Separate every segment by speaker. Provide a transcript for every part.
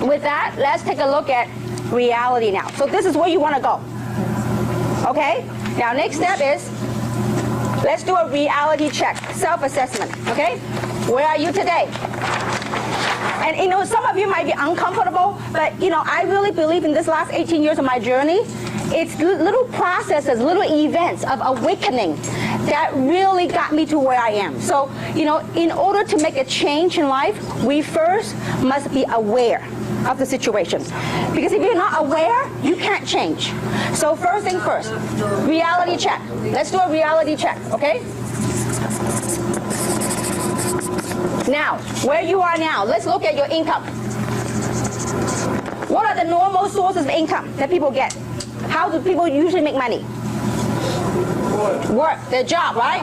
Speaker 1: with that, let's take a look at reality now. So this is where you want to go. Okay? Now, next step is, let's do a reality check, self-assessment. Okay? Where are you today? And you know, some of you might be uncomfortable, but you know, I really believe in this last 18 years of my journey, it's little processes, little events of awakening that really got me to where I am. So, you know, in order to make a change in life, we first must be aware of the situation. Because if you're not aware, you can't change. So first thing first, reality check. Let's do a reality check, okay? Now, where you are now, let's look at your income. What are the normal sources of income that people get? How do people usually make money? Work, their job, right?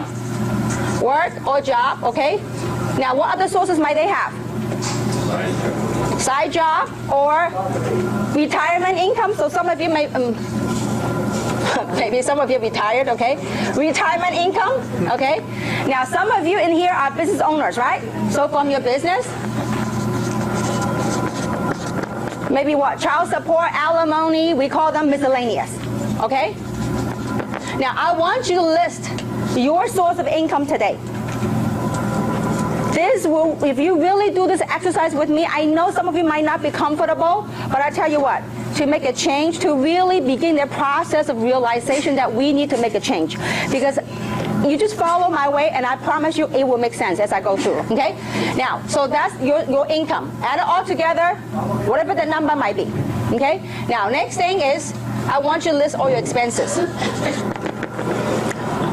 Speaker 1: Work or job, okay? Now, what other sources might they have? Side job or retirement income. So some of you may, maybe some of you retired, okay? Retirement income, okay? Now, some of you in here are business owners, right? So from your business, maybe what? Child support, alimony, we call them miscellaneous, okay? Now, I want you to list your source of income today. This will, if you really do this exercise with me, I know some of you might not be comfortable, but I tell you what, to make a change, to really begin the process of realization that we need to make a change. Because you just follow my way, and I promise you it will make sense as I go through, okay? Now, so that's your income. Add it all together, whatever the number might be, okay? Now, next thing is, I want you to list all your expenses.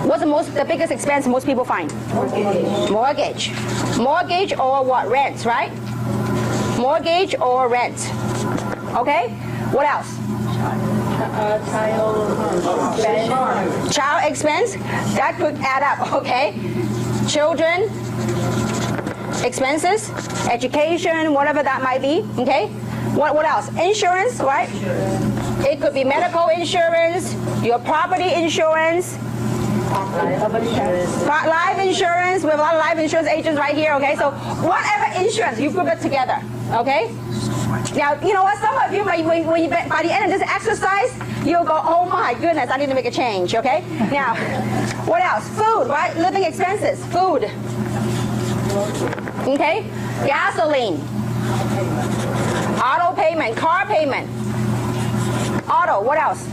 Speaker 1: What's the biggest expense most people find? Mortgage. Mortgage or what? Rent, right? Mortgage or rent. Okay? What else? Child expense. That could add up, okay? Children expenses, education, whatever that might be, okay? What else? Insurance, right? It could be medical insurance, your property insurance, life insurance. We have a lot of life insurance agents right here, okay? So whatever insurance, you group it together, okay? Now, you know what? Some of you, when you by the end of this exercise, you'll go, oh my goodness, I need to make a change, okay? Now, what else? Food, right? Living expenses, food. Okay? Gasoline. Auto payment, car payment. Auto, what else?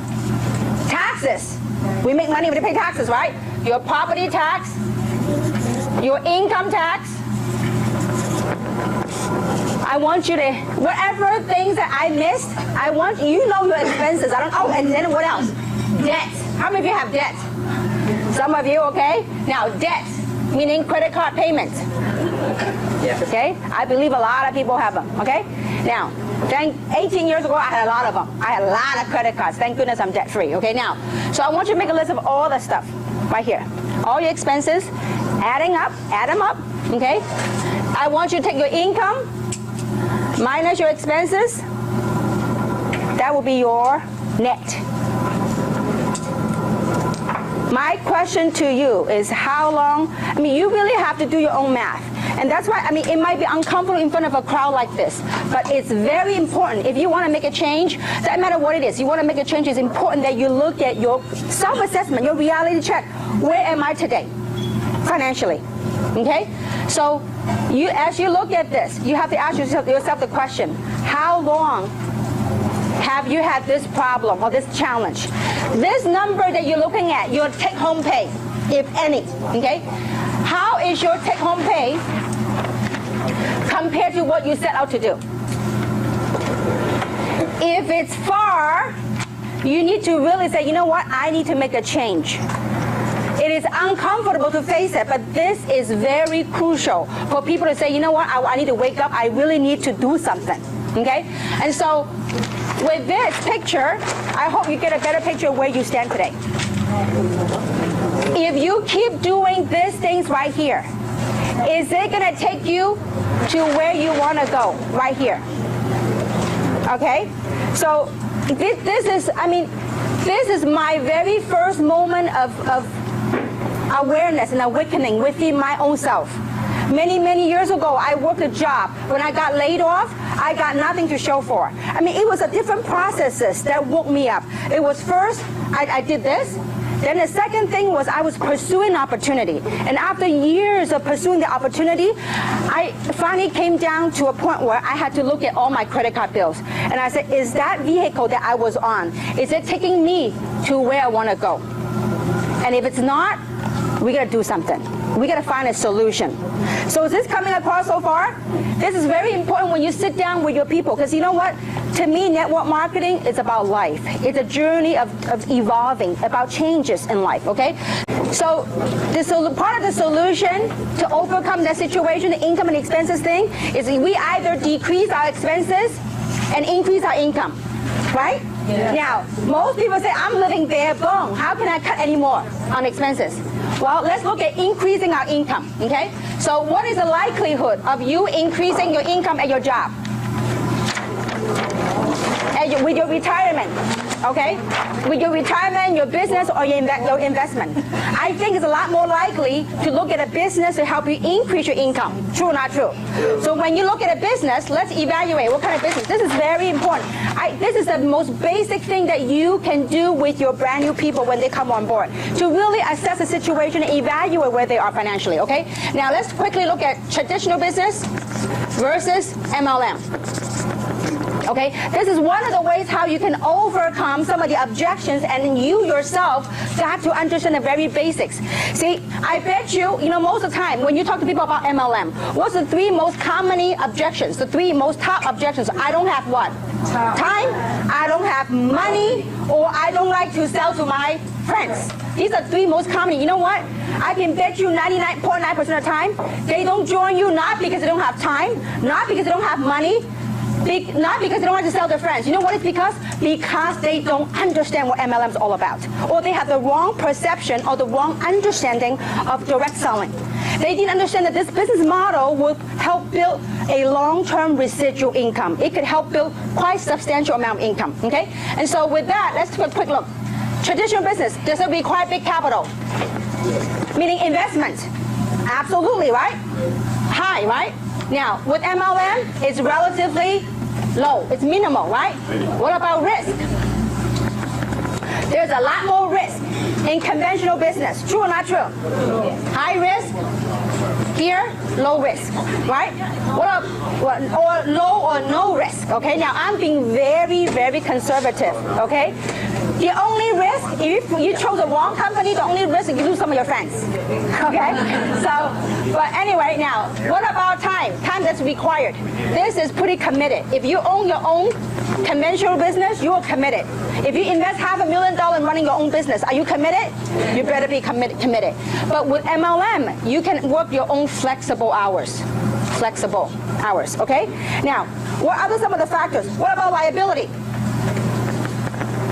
Speaker 1: Taxes. We make money when we pay taxes, right? Your property tax, your income tax. I want you to, whatever things that I missed, I want you know your expenses. I don't. Oh, and then what else? Debt. How many of you have debt? Some of you, okay? Now, debt, meaning credit card payments. Okay? I believe a lot of people have them, okay? Now, 18 years ago, I had a lot of them. I had a lot of credit cards. Thank goodness I'm debt-free, okay? Now, so I want you to make a list of all the stuff right here. All your expenses, add them up, okay? I want you to take your income minus your expenses. That will be your net. My question to you is how long, I mean, you really have to do your own math. And that's why, I mean, it might be uncomfortable in front of a crowd like this, but it's very important. If you want to make a change, doesn't matter what it is, you want to make a change, it's important that you look at your self-assessment, your reality check. Where am I today, financially? Okay? So, as you look at this, you have to ask yourself the question, how long have you had this problem or this challenge? This number that you're looking at, your take-home pay, if any, okay? How is your take-home pay compared to what you set out to do? If it's far, you need to really say, you know what, I need to make a change. It is uncomfortable to face it, but this is very crucial for people to say, you know what, I need to wake up, I really need to do something, okay? And so, with this picture, I hope you get a better picture of where you stand today. If you keep doing these things right here, is it going to take you to where you want to go right here? Okay? So this is, I mean, this is my very first moment of awareness and awakening within my own self. Many years ago, I worked a job. When I got laid off, I got nothing to show for. I mean, it was a different processes that woke me up. It was first, I did this. Then the second thing was I was pursuing opportunity. And after years of pursuing the opportunity, I finally came down to a point where I had to look at all my credit card bills. And I said, is that vehicle that I was on, is it taking me to where I want to go? And if it's not, we got to do something. We got to find a solution. So is this coming across so far? This is very important when you sit down with your people, because you know what? To me, network marketing is about life. It's a journey of evolving, about changes in life, okay? So part of the solution to overcome that situation, the income and expenses thing, is we either decrease our expenses and increase our income, right? Yeah. Now, most people say, I'm living bare bone. How can I cut any more on expenses? Well, let's look at increasing our income, okay? So what is the likelihood of you increasing your income at your job? With your retirement, okay? With your retirement, your business, or your investment. I think it's a lot more likely to look at a business to help you increase your income. True or not true? So when you look at a business, let's evaluate what kind of business. This is very important. This is the most basic thing that you can do with your brand new people when they come on board, to really assess the situation and evaluate where they are financially, okay? Now let's quickly look at traditional business versus MLM. Okay, this is one of the ways how you can overcome some of the objections, and you yourself got to understand the very basics. See, I bet you know, most of the time when you talk to people about MLM, what's the three most commonly objections, the three most top objections? I don't have what? Time, I don't have money, or I don't like to sell to my friends. These are three most common. You know what? I can bet you 99.9% of the time, they don't join you not because they don't have time, not because they don't have money, not because they don't want to sell their friends. You know what it's because? Because they don't understand what MLM is all about. Or they have the wrong perception or the wrong understanding of direct selling. They didn't understand that this business model would help build a long-term residual income. It could help build quite substantial amount of income, okay? And so with that, let's take a quick look. Traditional business, does it require big capital? Meaning investment. Absolutely, right? High, right? Now, with MLM, it's relatively low. It's minimal, right? What about risk? There's a lot more risk in conventional business. True or not true? High risk, here, low risk, right? Or low or no risk, okay? Now, I'm being very, very conservative, okay? The only risk, if you chose the wrong company, the only risk is you lose some of your friends. Okay? So, but anyway, now, what about time? Time that's required. This is pretty committed. If you own your own conventional business, you are committed. If you invest $500,000 in running your own business, are you committed? You better be committed. But with MLM, you can work your own flexible hours. Flexible hours, okay? Now, what are some of the factors? What about liability?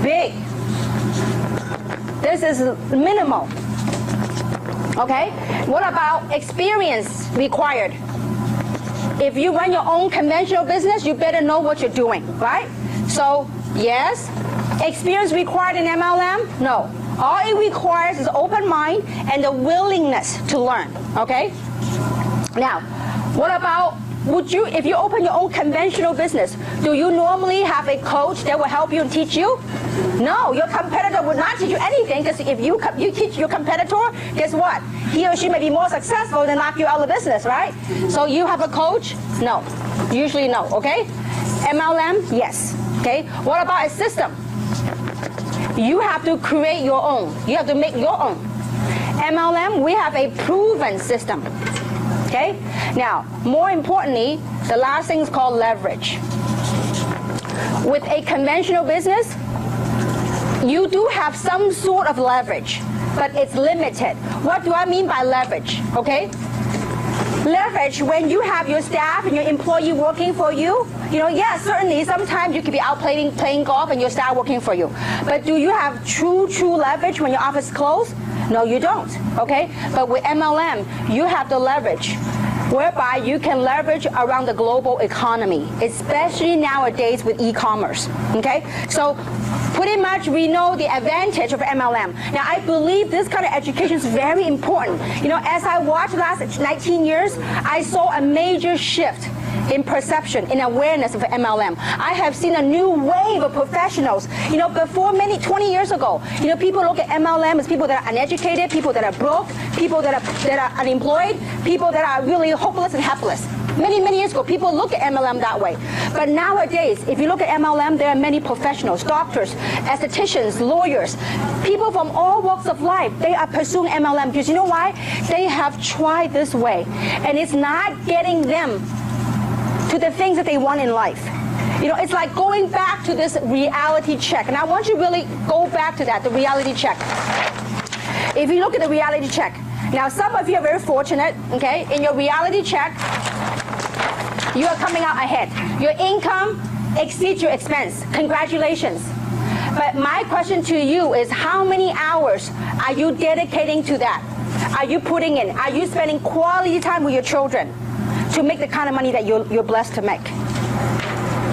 Speaker 1: Big. This is minimal. Okay? What about experience required? If you run your own conventional business, you better know what you're doing, right? So, yes. Experience required in MLM? No. All it requires is open mind and the willingness to learn, okay? Now, what about, if you open your own conventional business, do you normally have a coach that will help you and teach you? No, your competitor would not teach you anything, because if you teach your competitor, guess what? He or she may be more successful than knock you out of the business, right? So you have a coach? No. Usually no, okay? MLM? Yes. Okay? What about a system? You have to create your own. You have to make your own. MLM, we have a proven system. Okay? Now, more importantly, the last thing is called leverage. With a conventional business, you do have some sort of leverage, but it's limited. What do I mean by leverage? Okay? Leverage, when you have your staff and your employee working for you, yes, certainly sometimes you could be out playing golf and your staff working for you. But do you have true leverage when your office is closed? No, you don't, okay? But with MLM, you have the leverage, whereby you can leverage around the global economy, especially nowadays with e-commerce, okay? So Pretty much we know the advantage of MLM. Now I believe this kind of education is very important. You know, as I watched the last 19 years, I saw a major shift in perception, in awareness of MLM. I have seen a new wave of professionals. You know, before 20 years ago, you know, people look at MLM as people that are uneducated, people that are broke, people that are unemployed, people that are really hopeless and helpless. Many years ago, people look at MLM that way. But nowadays, if you look at MLM, there are many professionals, doctors, estheticians, lawyers, people from all walks of life. They are pursuing MLM because you know why? They have tried this way, and it's not getting them to the things that they want in life. You know, it's like going back to this reality check. And I want you to really go back to that, the reality check. If you look at the reality check, now some of you are very fortunate, okay? In your reality check, you are coming out ahead. Your income exceeds your expense. Congratulations. But my question to you is, how many hours are you dedicating to that? Are you putting in? Are you spending quality time with your children to make the kind of money that you're blessed to make?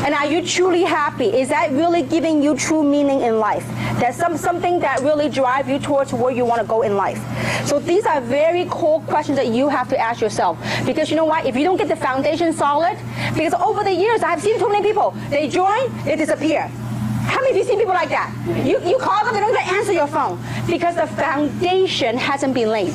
Speaker 1: And are you truly happy? Is that really giving you true meaning in life? That's something that really drives you towards where you want to go in life. So these are very core questions that you have to ask yourself. Because you know what? If you don't get the foundation solid, because over the years, I've seen too many people, they join, they disappear. How many of you seen people like that? You call them, they don't even answer your phone because the foundation hasn't been laid.